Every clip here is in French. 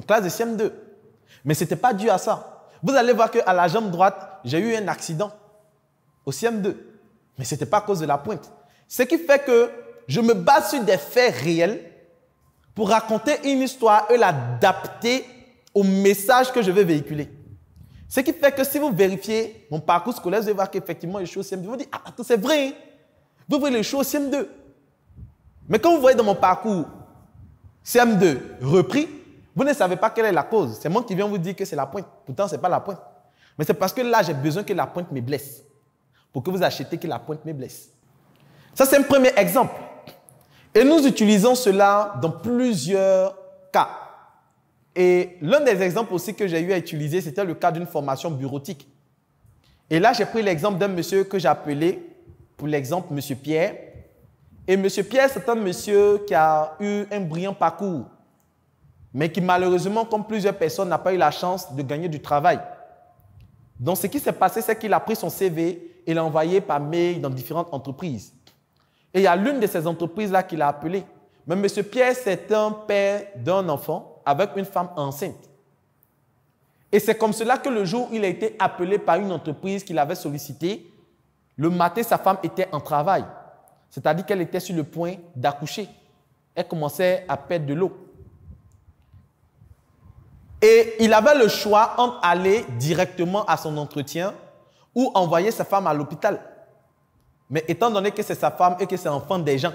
classe de CM2. Mais ce n'était pas dû à ça. Vous allez voir qu'à la jambe droite, j'ai eu un accident au CM2. Mais ce n'était pas à cause de la pointe. Ce qui fait que je me base sur des faits réels pour raconter une histoire et l'adapter au message que je vais véhiculer. Ce qui fait que si vous vérifiez mon parcours scolaire, vous allez voir qu'effectivement, je suis au CM2. Vous dites, ah, attends, c'est vrai, hein? Vous voyez, je suis au CM2. Mais quand vous voyez dans mon parcours CM2 repris, vous ne savez pas quelle est la cause. C'est moi qui viens vous dire que c'est la pointe. Pourtant, ce n'est pas la pointe. Mais c'est parce que là, j'ai besoin que la pointe me blesse. Pour que vous achetiez que la pointe me blesse. Ça, c'est un premier exemple. Et nous utilisons cela dans plusieurs cas. Et l'un des exemples aussi que j'ai eu à utiliser, c'était le cas d'une formation bureautique. Et là, j'ai pris l'exemple d'un monsieur que j'ai appelé, pour l'exemple, monsieur Pierre. Et monsieur Pierre, c'est un monsieur qui a eu un brillant parcours, mais qui malheureusement, comme plusieurs personnes, n'a pas eu la chance de gagner du travail. Donc, ce qui s'est passé, c'est qu'il a pris son CV et l'a envoyé par mail dans différentes entreprises. Et il y a l'une de ces entreprises-là qu'il a appelée. Mais monsieur Pierre, c'est un père d'un enfant avec une femme enceinte. Et c'est comme cela que le jour où il a été appelé par une entreprise qu'il avait sollicitée, le matin, sa femme était en travail. C'est-à-dire qu'elle était sur le point d'accoucher. Elle commençait à perdre de l'eau. Et il avait le choix entre aller directement à son entretien ou envoyer sa femme à l'hôpital. Mais étant donné que c'est sa femme et que c'est l'enfant des gens,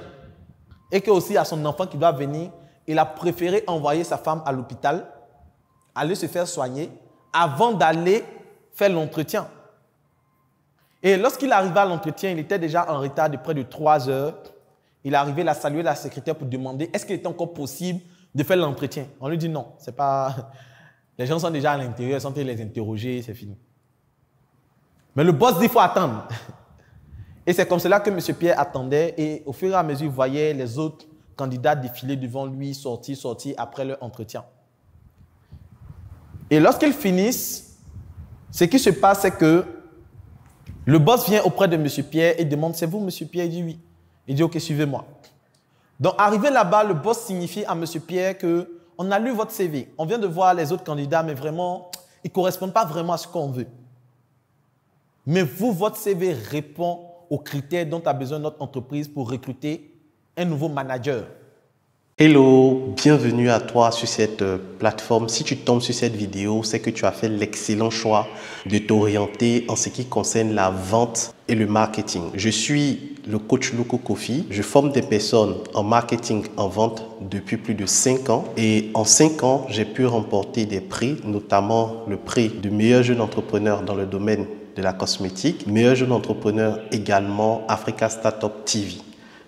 et que aussi à son enfant qui doit venir, il a préféré envoyer sa femme à l'hôpital, aller se faire soigner, avant d'aller faire l'entretien. Et lorsqu'il arrivait à l'entretien, il était déjà en retard de près de 3 heures. Il est arrivé, il a salué la secrétaire pour demander est-ce qu'il était encore possible de faire l'entretien. On lui dit non, c'est pas... Les gens sont déjà à l'intérieur, ils sont en train de les interroger, c'est fini. Mais le boss dit qu'il faut attendre. Et c'est comme cela que M. Pierre attendait et au fur et à mesure, il voyait les autres candidats défiler devant lui, sortir après leur entretien. Et lorsqu'ils finissent, ce qui se passe, c'est que le boss vient auprès de M. Pierre et demande « C'est vous, M. Pierre ?» Il dit « Oui. » Il dit « Ok, suivez-moi. » Donc, arrivé là-bas, le boss signifie à M. Pierre qu'on a lu votre CV. On vient de voir les autres candidats, mais vraiment, ils ne correspondent pas vraiment à ce qu'on veut. Mais vous, votre CV répond aux critères dont a besoin notre entreprise pour recruter un nouveau manager. Hello, bienvenue à toi sur cette plateforme. Si tu tombes sur cette vidéo, c'est que tu as fait l'excellent choix de t'orienter en ce qui concerne la vente et le marketing. Je suis le coach Loco Kofi. Je forme des personnes en marketing, en vente depuis plus de 5 ans. Et en 5 ans, j'ai pu remporter des prix, notamment le prix du meilleur jeune entrepreneur dans le domaine de la cosmétique, meilleur jeune entrepreneur également Africa Startup TV.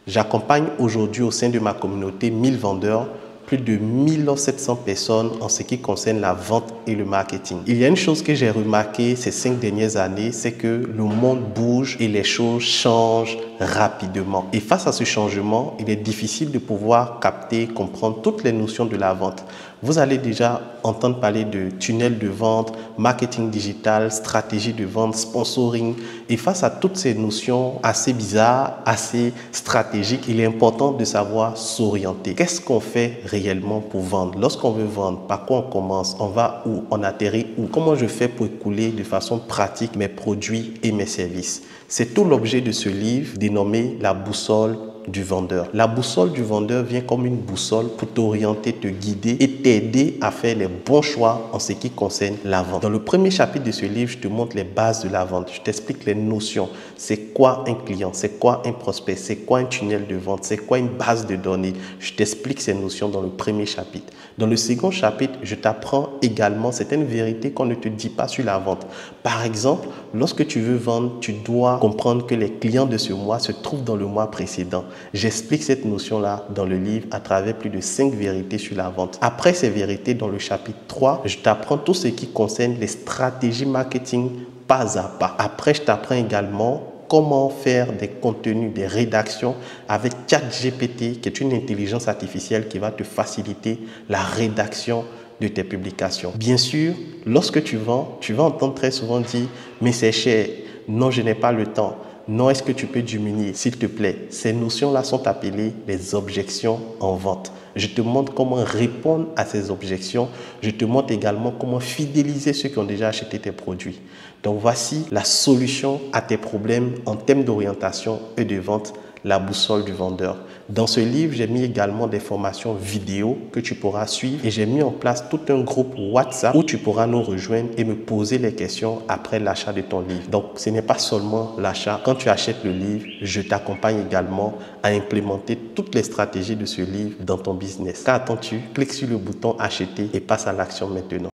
J'accompagne aujourd'hui au sein de ma communauté 1000 vendeurs, plus de 1700 personnes en ce qui concerne la vente et le marketing. Il y a une chose que j'ai remarqué ces 5 dernières années, c'est que le monde bouge et les choses changent rapidement. Et face à ce changement, il est difficile de pouvoir capter, comprendre toutes les notions de la vente. Vous allez déjà entendre parler de tunnel de vente, marketing digital, stratégie de vente, sponsoring. Et face à toutes ces notions assez bizarres, assez stratégiques, il est important de savoir s'orienter. Qu'est-ce qu'on fait réellement pour vendre? Lorsqu'on veut vendre, par quoi on commence? On va où? On atterrit où? Comment je fais pour écouler de façon pratique mes produits et mes services? C'est tout l'objet de ce livre dénommé La boussole du vendeur. La boussole du vendeur vient comme une boussole pour t'orienter, te guider et t'aider à faire les bons choix en ce qui concerne la vente. Dans le premier chapitre de ce livre, je te montre les bases de la vente. Je t'explique les notions. C'est quoi un client? C'est quoi un prospect? C'est quoi un tunnel de vente? C'est quoi une base de données? Je t'explique ces notions dans le premier chapitre. Dans le second chapitre, je t'apprends également certaines vérités qu'on ne te dit pas sur la vente. Par exemple, lorsque tu veux vendre, tu dois comprendre que les clients de ce mois se trouvent dans le mois précédent. J'explique cette notion-là dans le livre à travers plus de 5 vérités sur la vente. Après ces vérités, dans le chapitre 3, je t'apprends tout ce qui concerne les stratégies marketing pas à pas. Après, je t'apprends également comment faire des contenus, des rédactions avec ChatGPT, qui est une intelligence artificielle qui va te faciliter la rédaction de tes publications. Bien sûr, lorsque tu vas entendre très souvent dire « mais c'est cher, non, je n'ai pas le temps ». Non, est-ce que tu peux diminuer, s'il te plaît? Ces notions-là sont appelées les objections en vente. Je te montre comment répondre à ces objections. Je te montre également comment fidéliser ceux qui ont déjà acheté tes produits. Donc voici la solution à tes problèmes en termes d'orientation et de vente, la boussole du vendeur. Dans ce livre, j'ai mis également des formations vidéo que tu pourras suivre et j'ai mis en place tout un groupe WhatsApp où tu pourras nous rejoindre et me poser les questions après l'achat de ton livre. Donc, ce n'est pas seulement l'achat. Quand tu achètes le livre, je t'accompagne également à implémenter toutes les stratégies de ce livre dans ton business. Qu'attends-tu? Clique sur le bouton acheter et passe à l'action maintenant.